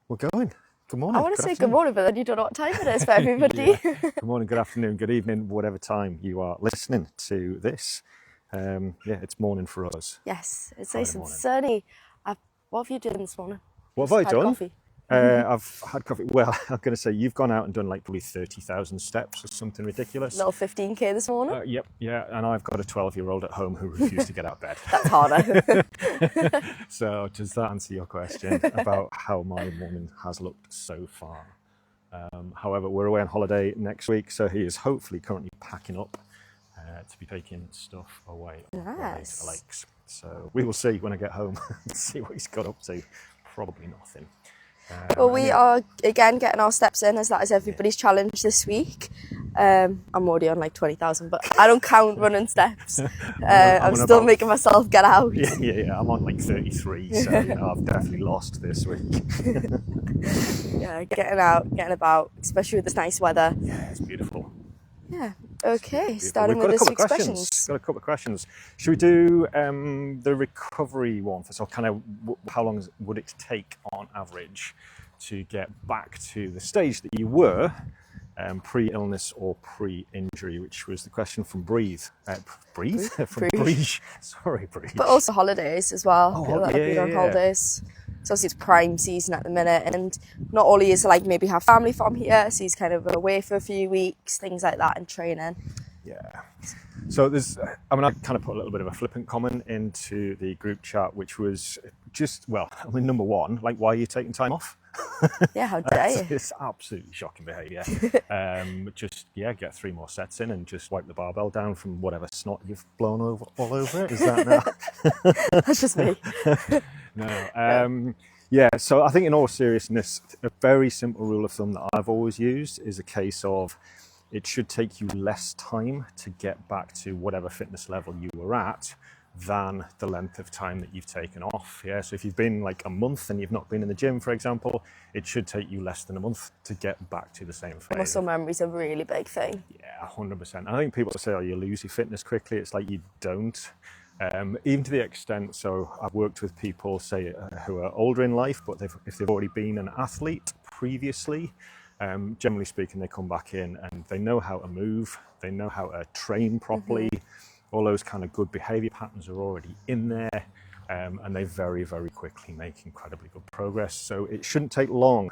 We're going. Good morning. I want to say good morning, but then you don't know what time it is for everybody. Yeah. Good morning, good afternoon, good evening, whatever time you are listening to this. It's morning for us. Yes, it's Friday nice and morning. sunny. What have you done this morning? What have I Had done? coffee. I've had coffee. Well, I'm going to say you've gone out and done like probably 30,000 steps or something ridiculous. Little 15k this morning. Yep, and I've got a 12-year-old at home who refused to get out of bed. That's harder. So does that answer your question about how my morning has looked so far? However, we're away on holiday next week, so he is hopefully currently packing up to be taking stuff away to the lakes. So we will see when I get home and see what he's got up to. Probably nothing. Well, we are again getting our steps in, as that is everybody's challenge this week. I'm already on like 20,000, but I don't count running steps. I'm still making myself get out. Yeah. I'm on like 33, so I've definitely lost this week. Yeah, getting out, getting about, especially with this nice weather. Yeah, it's beautiful. Yeah. Okay, starting with this week's questions. Got a couple of questions. Should we do the recovery one first? Or kind of how long would it take on average to get back to the stage that you were pre-illness or pre-injury, which was the question from Breathe. From Breathe. Sorry, Breathe. But also holidays as well. Oh, People that have been on holidays. So obviously it's prime season at the minute, and not all he is like maybe have family from here, so he's kind of away for a few weeks, things like that, and training. Yeah. So I kind of put a little bit of a flippant comment into the group chat, which was number one, like, why are you taking time off? Yeah, how dare you? It's absolutely shocking behaviour. Get 3 more sets in and just wipe the barbell down from whatever snot you've blown all over it. Is that now? That's just me. No. So I think in all seriousness, a very simple rule of thumb that I've always used is a case of it should take you less time to get back to whatever fitness level you were at than the length of time that you've taken off. Yeah. So if you've been like a month and you've not been in the gym, for example, it should take you less than a month to get back to the same phase. Muscle memory's a really big thing. Yeah, 100%. I think people say, you lose your fitness quickly. It's like you don't. Even to the extent, so I've worked with people, say, who are older in life, but if they've already been an athlete previously, generally speaking, they come back in and they know how to move, they know how to train properly, all those kind of good behaviour patterns are already in there, and they very, very quickly make incredibly good progress. So it shouldn't take long,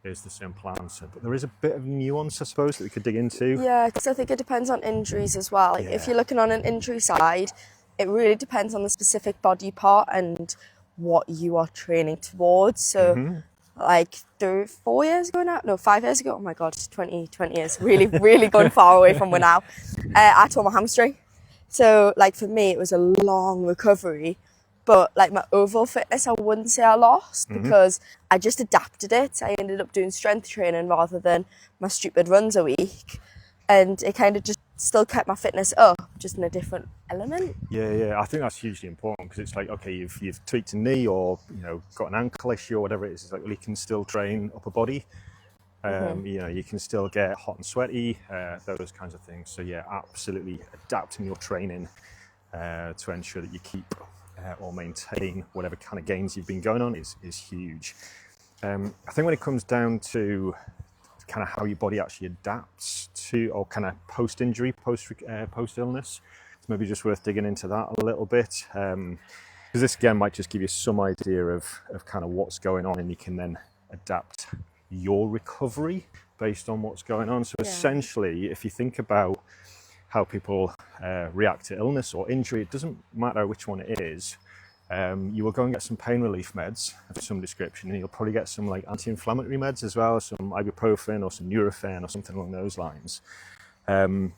is the simple answer. But there is a bit of nuance, I suppose, that we could dig into. Yeah, because I think it depends on injuries as well. If you're looking on an injury side, it really depends on the specific body part and what you are training towards. So, like 4 years ago now? No, 5 years ago. Oh my God, 20 years. Really, really gone far away from where now. I tore my hamstring. So, like for me, it was a long recovery. But like my overall fitness, I wouldn't say I lost because I just adapted it. I ended up doing strength training rather than my stupid runs a week. And it kind of just still kept my fitness up, just in a different element. Yeah. I think that's hugely important because it's like, okay, you've tweaked a knee or got an ankle issue or whatever it is. It's like, well, you can still train upper body. You can still get hot and sweaty, those kinds of things. So yeah, absolutely adapting your training to ensure that you keep or maintain whatever kind of gains you've been going on is huge. I think when it comes down to kind of how your body actually adapts to, or kind of post-injury, post-illness, it's maybe just worth digging into that a little bit, because this again might just give you some idea of kind of what's going on, and you can then adapt your recovery based on what's going on. So essentially, if you think about how people react to illness or injury, it doesn't matter which one it is. You will go and get some pain relief meds of some description, and you'll probably get some like anti-inflammatory meds as well, some ibuprofen or some Nurofen or something along those lines. And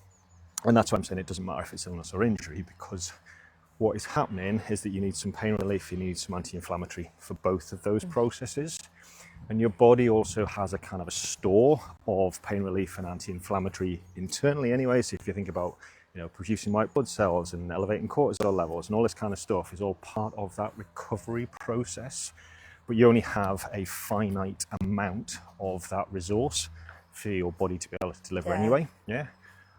that's why I'm saying it doesn't matter if it's illness or injury, because what is happening is that you need some pain relief, you need some anti-inflammatory for both of those processes. And your body also has a kind of a store of pain relief and anti-inflammatory internally anyway. So if you think about producing white blood cells and elevating cortisol levels and all this kind of stuff is all part of that recovery process. But you only have a finite amount of that resource for your body to be able to deliver anyway. Yeah.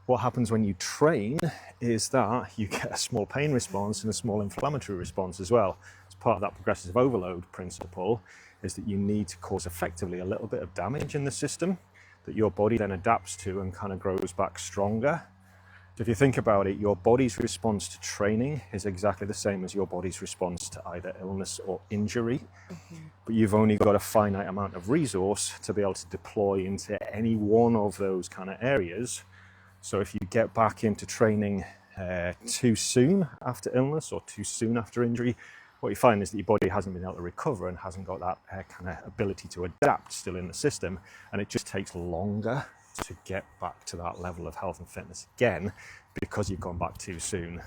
What happens when you train is that you get a small pain response and a small inflammatory response as well. It's part of that progressive overload principle, is that you need to cause effectively a little bit of damage in the system that your body then adapts to and kind of grows back stronger. So if you think about it, your body's response to training is exactly the same as your body's response to either illness or injury. But you've only got a finite amount of resource to be able to deploy into any one of those kind of areas. So if you get back into training too soon after illness or too soon after injury, what you find is that your body hasn't been able to recover and hasn't got that kind of ability to adapt still in the system, and it just takes longer to get back to that level of health and fitness again because you've gone back too soon,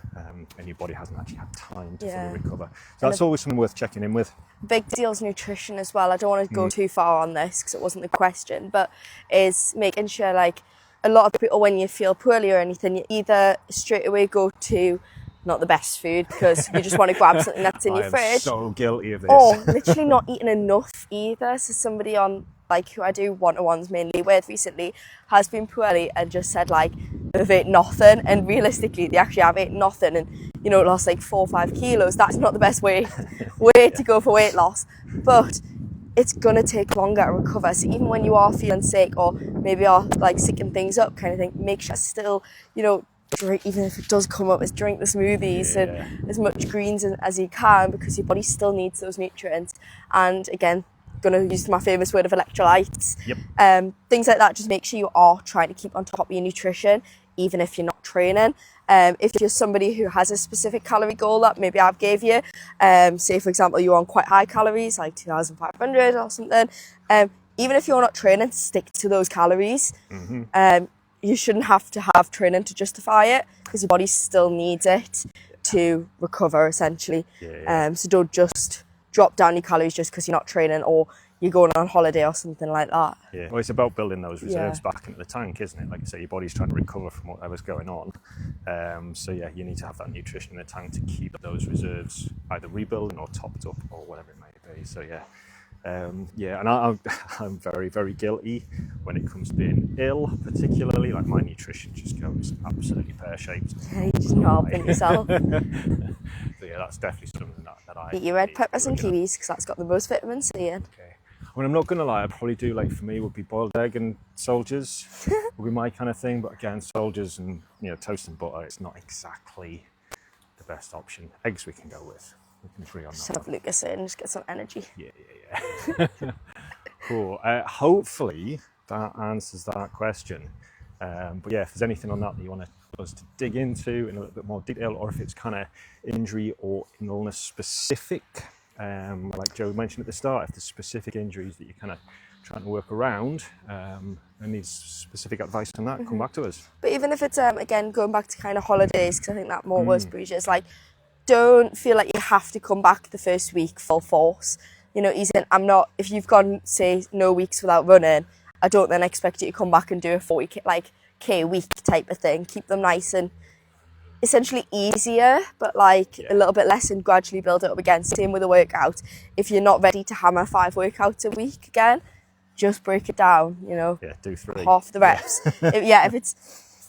and your body hasn't actually had time to fully recover. So that's always something worth checking in with. Big deal is nutrition as well. I don't want to go too far on this because it wasn't the question, but is making sure, like, a lot of people, when you feel poorly or anything, you either straight away go to not the best food because you just want to grab something that's in your fridge. I am so guilty of this. Or literally not eating enough either. So somebody on, like, who I do one-to-ones mainly with recently has been poorly and just said, like, they've ate nothing, and realistically they actually have ate nothing and, you know, lost like 4 or 5 kilos. That's not the best way to go for weight loss, but it's gonna take longer to recover. So even when you are feeling sick or maybe are like sicking things up kind of thing, make sure still, you know, drink, even if it does come up, is drink the smoothies and as much greens as you can, because your body still needs those nutrients. And again, gonna use my famous word of electrolytes. Things like that. Just make sure you are trying to keep on top of your nutrition, even if you're not training. If you're somebody who has a specific calorie goal that maybe I've gave you, say for example you're on quite high calories, like 2,500 or something, even if you're not training, stick to those calories. You shouldn't have to have training to justify it, because your body still needs it to recover essentially. So don't just drop down your calories just because you're not training or you're going on holiday or something like that. Well, it's about building those reserves back into the tank, isn't it? Like I say, your body's trying to recover from whatever's going on. So yeah, you need to have that nutrition in the tank to keep those reserves either rebuilding or topped up or whatever it may be. So yeah. And I'm very, very guilty when it comes to being ill, particularly. Like, my nutrition just goes absolutely pear-shaped. You're just not helping yourself. So yeah, that's definitely something that I eat your red peppers and kiwis, because that's got the most vitamin C in. Okay. I mean, I'm not gonna lie, I'd probably do, like, for me would be boiled egg and soldiers would be my kind of thing. But again, soldiers and, you know, toast and butter, it's not exactly the best option. Eggs we can go with. We can agree on that. Shut up, Lucas, and just get some energy. Yeah. Cool. Hopefully that answers that question. But yeah, if there's anything on that you want us to dig into in a little bit more detail, or if it's kind of injury or illness specific, like Joe mentioned at the start, if there's specific injuries that you're kind of trying to work around and needs specific advice on that, come back to us. But even if it's, again, going back to kind of holidays, because I think that more was Bruges, like, don't feel like you have to come back the first week full force. You know, if you've gone, say, no weeks without running, I don't then expect you to come back and do a 4-week, like, K week type of thing. Keep them nice and essentially easier, but like a little bit less, and gradually build it up again. Same with a workout. If you're not ready to hammer 5 workouts a week again, just break it down, you know. Yeah, do 3. Half the reps. If it's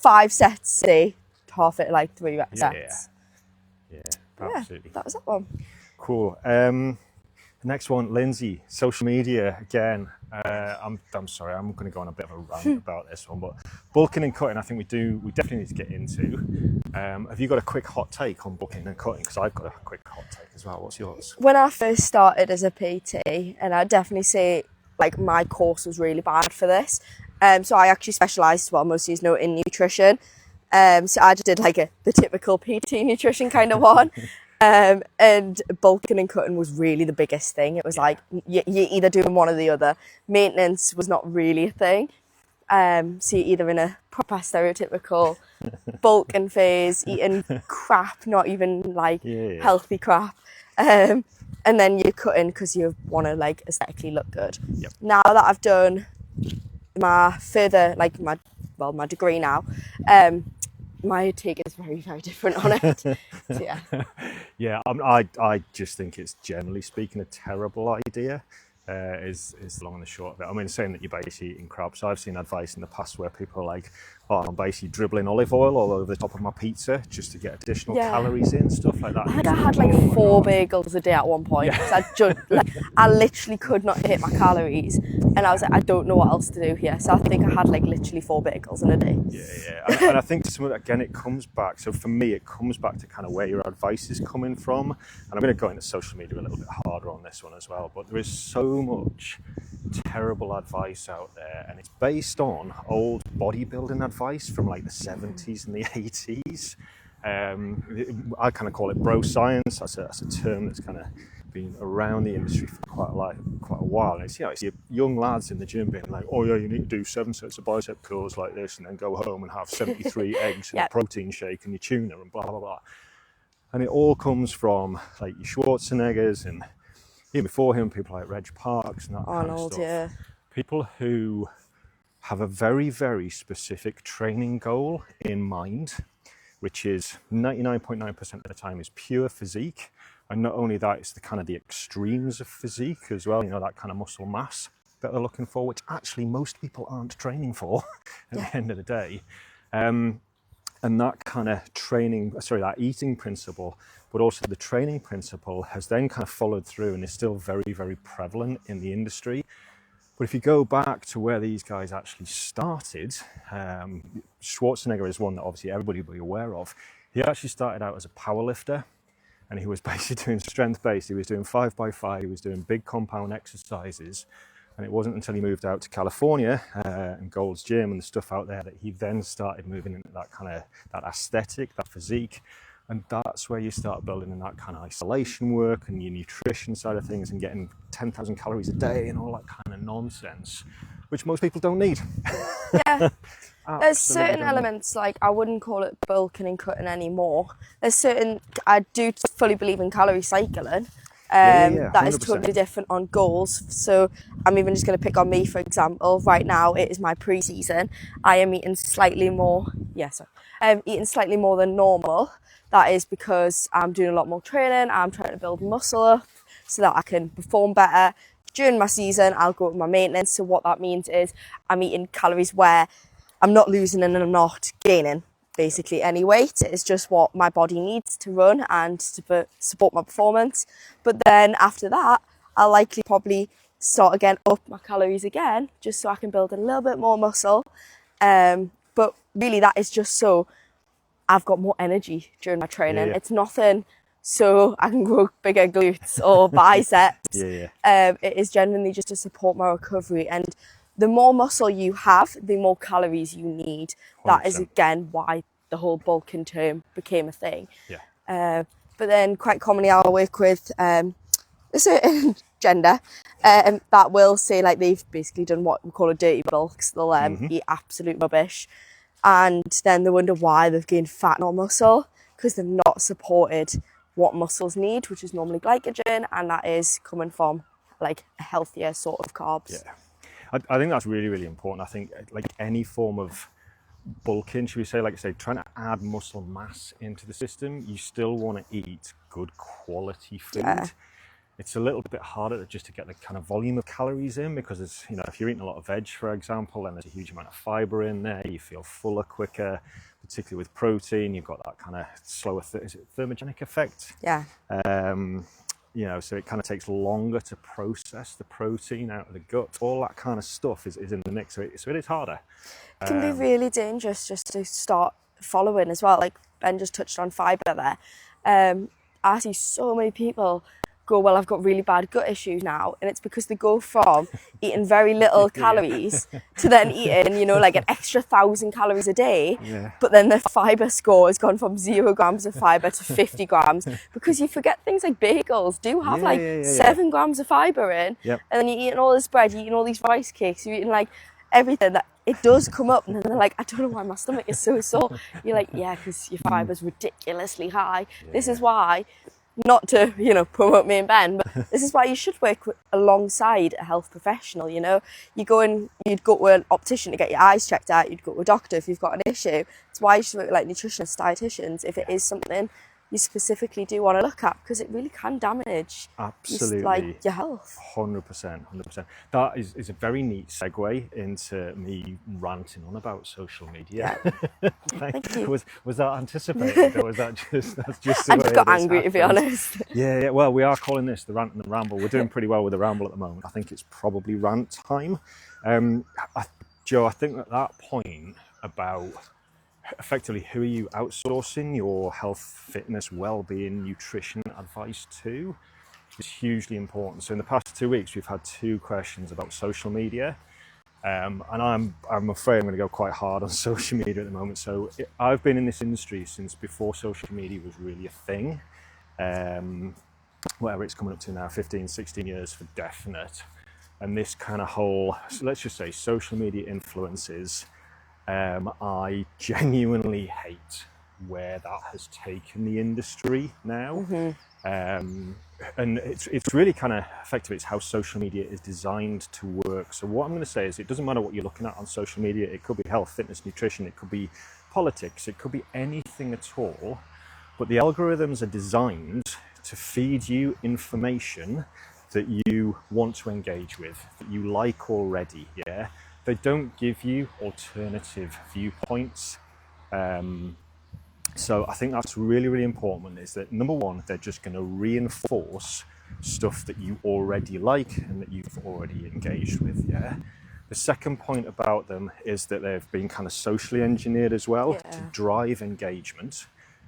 5 sets, say, half it like 3 sets. Yeah, absolutely. That was that one. Cool. Next one, Lindsay, social media again. I'm sorry, I'm going to go on a bit of a rant about this one, but bulking and cutting, I think we definitely need to get into. Have you got a quick hot take on bulking and cutting? Because I've got a quick hot take as well. What's yours? When I first started as a PT, and I'd definitely say, like, my course was really bad for this. So I actually specialised, well, most of you know, in nutrition. So I just did like the typical PT nutrition kind of one. And bulking and cutting was really the biggest thing. It was like you're either doing one or the other. Maintenance was not really a thing. So you're either in a proper stereotypical bulking phase, eating crap, not even like healthy crap. And then you're cutting because you want to, like, aesthetically look good. Now that I've done my my degree now, my take is very, very different on it. So, yeah. I just think it's, generally speaking, a terrible idea is the long and the short of it. I mean, saying that you're basically eating carbs. I've seen advice in the past where people are like, oh, I'm basically dribbling olive oil all over the top of my pizza just to get additional calories in, stuff like that. I think I had like 4 bagels a day at one point. So I literally could not hit my calories, and I was like, I don't know what else to do here. So I think I had like literally 4 bagels in a day. Yeah. And I think again, it comes back. So for me, it comes back to kind of where your advice is coming from. And I'm going to go into social media a little bit harder on this one as well. But there is so much terrible advice out there, and it's based on old bodybuilding advice from like the 70s and the 80s. I kind of call it bro science. That's a term that's kind of been around the industry for quite a while. And it's, you know, it's your young lads in the gym being like, oh yeah, you need to do 7 sets of bicep curls like this, and then go home and have 73 eggs and a protein shake and your tuna and blah blah blah. And it all comes from like your Schwarzeneggers, and even before him, people like Reg Parks and that kind of stuff. Yeah. People who have a very, very specific training goal in mind, which is 99.9% of the time is pure physique. And not only that, it's the kind of the extremes of physique as well, you know, that kind of muscle mass that they're looking for, which actually most people aren't training for at the end of the day. And that kind of that eating principle, but also the training principle has then kind of followed through and is still very, very prevalent in the industry. But if you go back to where these guys actually started, Schwarzenegger is one that obviously everybody will be aware of. He actually started out as a powerlifter, and he was basically doing strength-based. He was doing 5x5, he was doing big compound exercises. And it wasn't until he moved out to California and Gold's Gym and the stuff out there that he then started moving into that kind of that aesthetic, that physique. And that's where you start building in that kind of isolation work and your nutrition side of things and getting 10,000 calories a day and all that kind of nonsense, which most people don't need. Yeah. There's certain elements, like I wouldn't call it bulking and cutting anymore. I do fully believe in calorie cycling. That is totally different on goals. So I'm even just going to pick on me, for example. Right now, it is my pre-season. I am eating slightly more. I'm eating slightly more than normal. That is because I'm doing a lot more training. I'm trying to build muscle up so that I can perform better. During my season, I'll go with my maintenance. So what that means is I'm eating calories where I'm not losing and I'm not gaining basically any weight. It is just what my body needs to run and to support my performance. But then after that, I'll likely probably start again, up my calories again, just so I can build a little bit more muscle. But really that is just so I've got more energy during my training. It's nothing so I can grow bigger glutes or biceps. It is genuinely just to support my recovery. And the more muscle you have, the more calories you need. 100%. That is again why the whole bulking term became a thing. But then quite commonly I'll work with a certain gender that will say like they've basically done what we call a dirty bulk. So they'll eat absolute rubbish, and then they wonder why they've gained fat, not muscle, because they've not supported what muscles need, which is normally glycogen, and that is coming from like a healthier sort of carbs. I think that's really, really important. I think like any form of bulking, should we say, like I say, trying to add muscle mass into the system, you still want to eat good quality food. It's a little bit harder just to get the kind of volume of calories in, because it's, you know, if you're eating a lot of veg, for example, and there's a huge amount of fiber in there, you feel fuller quicker, particularly with protein. You've got that kind of slower, is it thermogenic effect? You know, so it kind of takes longer to process the protein out of the gut. All that kind of stuff is in the mix, so it is harder. It can be really dangerous just to start following as well. Like Ben just touched on fibre there. I see so many people go, well, I've got really bad gut issues now, and it's because they go from eating very little calories to then eating, you know, like an extra 1,000 calories a day, but then the fibre score has gone from 0 grams of fibre to 50 grams, because you forget things like bagels do have 7 grams of fibre in, and then you're eating all this bread, you're eating all these rice cakes, you're eating like everything that it does come up, and then they're like, I don't know why my stomach is so sore. You're like, yeah, because your fiber's ridiculously high. This is why, not to, you know, promote me and Ben, but this is why you should work alongside a health professional. You know, you'd go to an optician to get your eyes checked out, you'd go to a doctor if you've got an issue. It's why you should work with like nutritionists, dietitians, if it is something you specifically do want to look at, because it really can damage Absolutely. your health. 100%. That is a very neat segue into me ranting on about social media. Yeah. Thank you. Was that anticipated, or was that that's just the I way just got this angry, to be happens? honest. Yeah. Well, we are calling this the rant and the ramble. We're doing pretty well with the ramble at the moment. I think it's probably rant time. Joe, I think at that point about effectively who are you outsourcing your health, fitness, well-being, nutrition advice to is hugely important. So in the past 2 weeks, we've had 2 questions about social media. And I'm afraid I'm going to go quite hard on social media at the moment. So I've been in this industry since before social media was really a thing. Whatever it's coming up to now, 15, 16 years for definite. And this kind of whole, let's just say, social media influences, I genuinely hate where that has taken the industry now. And it's really kind of effective. It's how social media is designed to work. So what I'm going to say is it doesn't matter what you're looking at on social media. It could be health, fitness, nutrition. It could be politics. It could be anything at all. But the algorithms are designed to feed you information that you want to engage with, that you like already, yeah? They don't give you alternative viewpoints. So I think that's really, really important, is that number one, they're just going to reinforce stuff that you already like and that you've already engaged with, yeah? The second point about them is that they've been kind of socially engineered as well to drive engagement.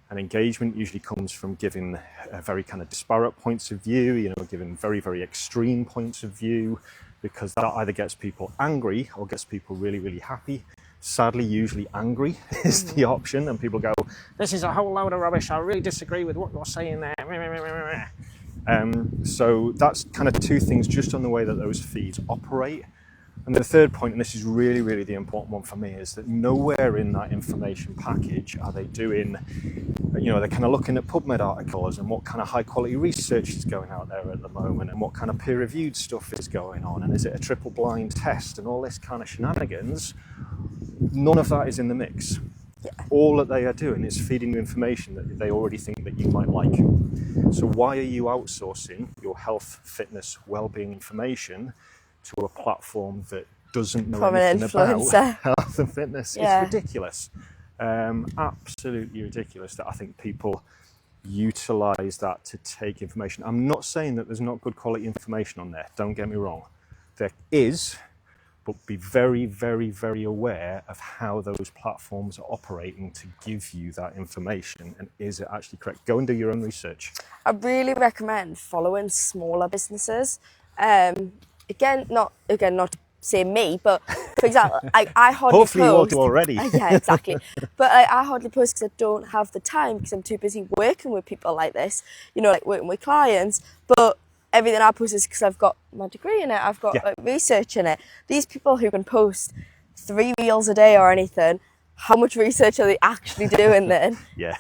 And engagement usually comes from giving a very kind of disparate points of view, you know, giving very, very extreme points of view, because that either gets people angry or gets people really, really happy. Sadly, usually angry is the option, and people go, this is a whole load of rubbish, I really disagree with what you're saying there. So that's kind of 2 things just on the way that those feeds operate. And the third point, and this is really, really the important one for me, is that nowhere in that information package are they doing, you know, they're kind of looking at PubMed articles and what kind of high quality research is going out there at the moment and what kind of peer reviewed stuff is going on and is it a triple blind test and all this kind of shenanigans. None of that is in the mix. Yeah. All that they are doing is feeding you information that they already think that you might like. So why are you outsourcing your health, fitness, well-being information to a platform that doesn't know anything about health and fitness? It's ridiculous. Absolutely ridiculous that I think people utilize that to take information. I'm not saying that there's not good quality information on there, don't get me wrong. There is, but be very, very, very aware of how those platforms are operating to give you that information, and is it actually correct? Go and do your own research. I really recommend following smaller businesses. Again, not to say me, but for example, I hardly hopefully post. you all do already. Yeah, exactly. But I hardly post because I don't have the time, because I'm too busy working with people like this, you know, like working with clients. But everything I post is because I've got my degree in it, I've got like, research in it. These people who can post 3 reels a day or anything, how much research are they actually doing then?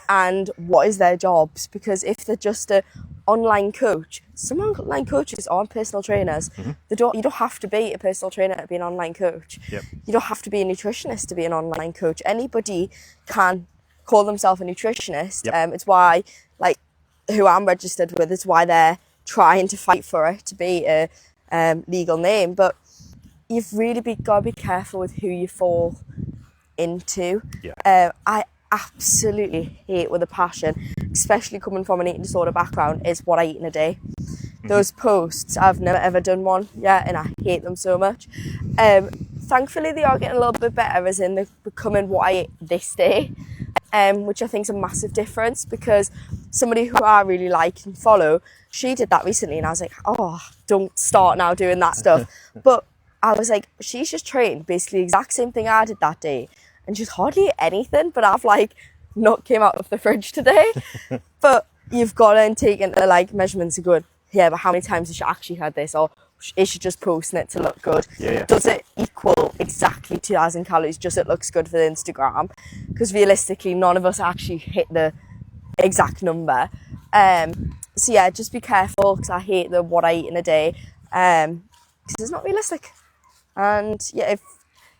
And what is their jobs? Because if they're just an online coach, some online coaches aren't personal trainers. You don't have to be a personal trainer to be an online coach. You don't have to be a nutritionist to be an online coach. Anybody can call themselves a nutritionist. It's why, like, who I'm registered with, it's why they're trying to fight for it to be a legal name. But you've really got to be careful with who you fall into. I absolutely hate with a passion, especially coming from an eating disorder background, is what I eat in a day. Those posts, I've never ever done one yet, and I hate them so much. Thankfully they are getting a little bit better, as in they're becoming what I ate this day, which I think is a massive difference, because somebody who I really like and follow, she did that recently, and I was like, oh, don't start now doing that stuff. But I was like, she's just trained basically the exact same thing I did that day, and she's hardly ate anything, but I've like not came out of the fridge today. But you've got to take into like measurements of good, yeah, but how many times has she actually had this, or is she just posting it to look good? Does it equal exactly 2,000 calories just it looks good for the Instagram? Because realistically none of us actually hit the exact number. So yeah, just be careful, because I hate the what I eat in a day, because it's not realistic. And yeah, if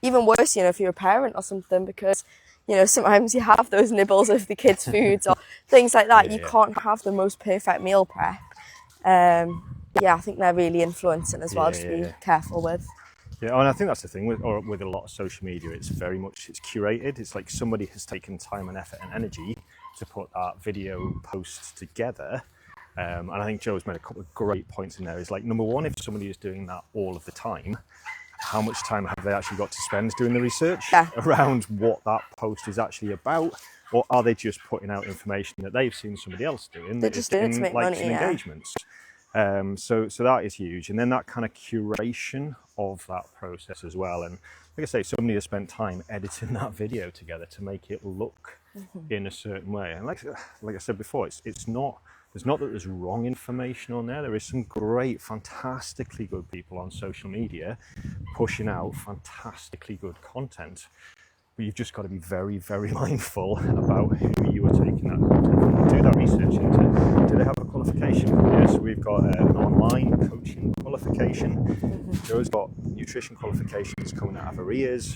even worse, you know, if you're a parent or something, because you know, sometimes you have those nibbles of the kids' foods or things like that. You can't have the most perfect meal prep. I think they're really influencing as well, just to be careful with. Yeah, and I think that's the thing with a lot of social media. It's very much, it's curated. It's like somebody has taken time and effort and energy to put that video post together. And I think Joe's made a couple of great points in there. Is like, number one, if somebody is doing that all of the time, how much time have they actually got to spend doing the research around what that post is actually about? Or are they just putting out information that they've seen somebody else doing? They're just doing it to make money, engagements. So that is huge. And then that kind of curation of that process as well. And like I say, somebody has spent time editing that video together to make it look in a certain way. And like I said before, it's not that there's wrong information on there. There is some great, fantastically good people on social media pushing out fantastically good content. But you've just got to be very, very mindful about who you are taking that content from. Do that research into. Do they have a qualification? Yes, we've got an online coaching qualification. Joe's got nutrition qualifications coming out of her ears.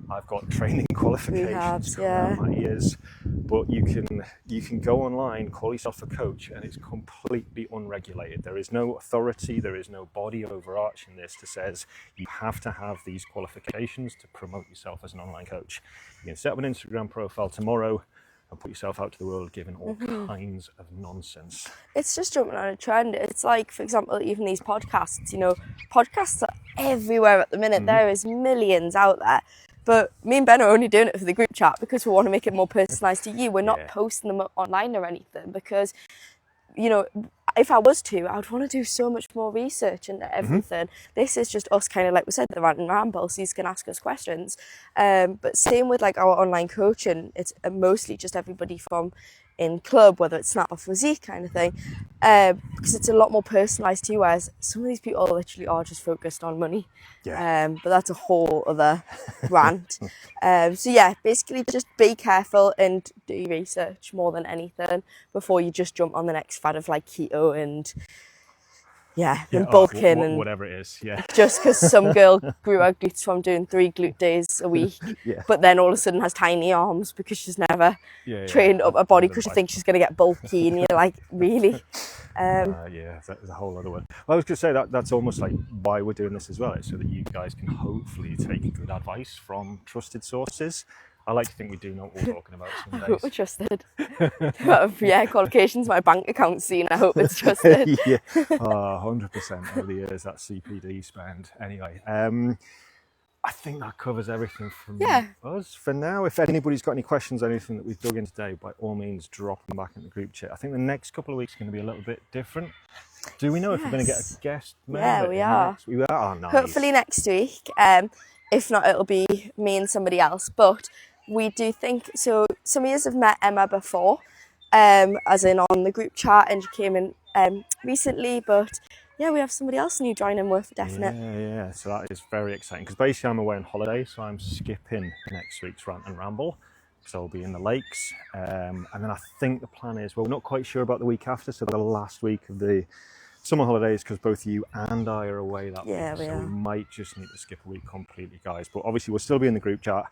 I've got training qualifications coming out of my ears. But you can go online, call yourself a coach, and it's completely unregulated. There is no authority, there is no body overarching this that says you have to have these qualifications to promote yourself as an online coach. You can set up an Instagram profile tomorrow and put yourself out to the world giving all kinds of nonsense. It's just jumping on a trend. It's like, for example, even these podcasts, you know, podcasts are everywhere at the minute. There is millions out there. But me and Ben are only doing it for the group chat because we want to make it more personalised to you. We're not posting them online or anything because, you know, if I was to, I would want to do so much more research into everything. This is just us kind of, like we said, the rant and ramble, so you can ask us questions. But same with like our online coaching, it's mostly just everybody from in club, whether it's Snap or Physique kind of thing, because it's a lot more personalised to you, whereas some of these people literally are just focused on money. But that's a whole other rant. Basically just be careful and do your research more than anything before you just jump on the next fad of like keto and bulking and whatever it is. Just because some girl grew her glutes from doing 3 glute days a week, but then all of a sudden has tiny arms because she's never trained up her body because she thinks she's going to get bulky, and you're like, really? That's a whole other one. Well, I was going to say that's almost like why we're doing this as well. It's so that you guys can hopefully take good advice from trusted sources. I like to think we do know what we're talking about some days. I hope we're trusted. Qualifications, my bank account's seen. I hope it's trusted. 100% over the years, that CPD spend. Anyway, I think that covers everything from us for now. If anybody's got any questions or anything that we've dug in today, by all means, drop them back in the group chat. I think the next couple of weeks are going to be a little bit different. Do we know if we're going to get a guest member? Yeah, we are. We are. Oh, nice. Hopefully next week. If not, it'll be me and somebody else. But we do think, so some of you have met Emma before, as in on the group chat, and she came in recently, but we have somebody else new joining, we're for definite. Yeah, so that is very exciting, because basically I'm away on holiday, so I'm skipping next week's Rant and Ramble, because I'll be in the lakes, and then I think the plan is, well, we're not quite sure about the week after, so the last week of the summer holidays, because both you and I are away that week, so we might just need to skip a week completely, guys, but obviously we'll still be in the group chat.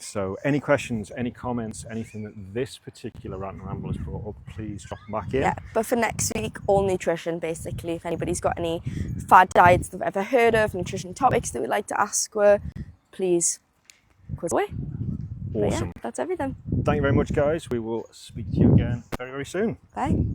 So any questions, any comments, anything that this particular Rant and Ramble has brought up, please drop them back in. Yeah, but for next week, all nutrition, basically. If anybody's got any fad diets they've ever heard of, nutrition topics that we'd like to ask, please quiz away. Awesome. That's everything. Thank you very much, guys. We will speak to you again very, very soon. Bye.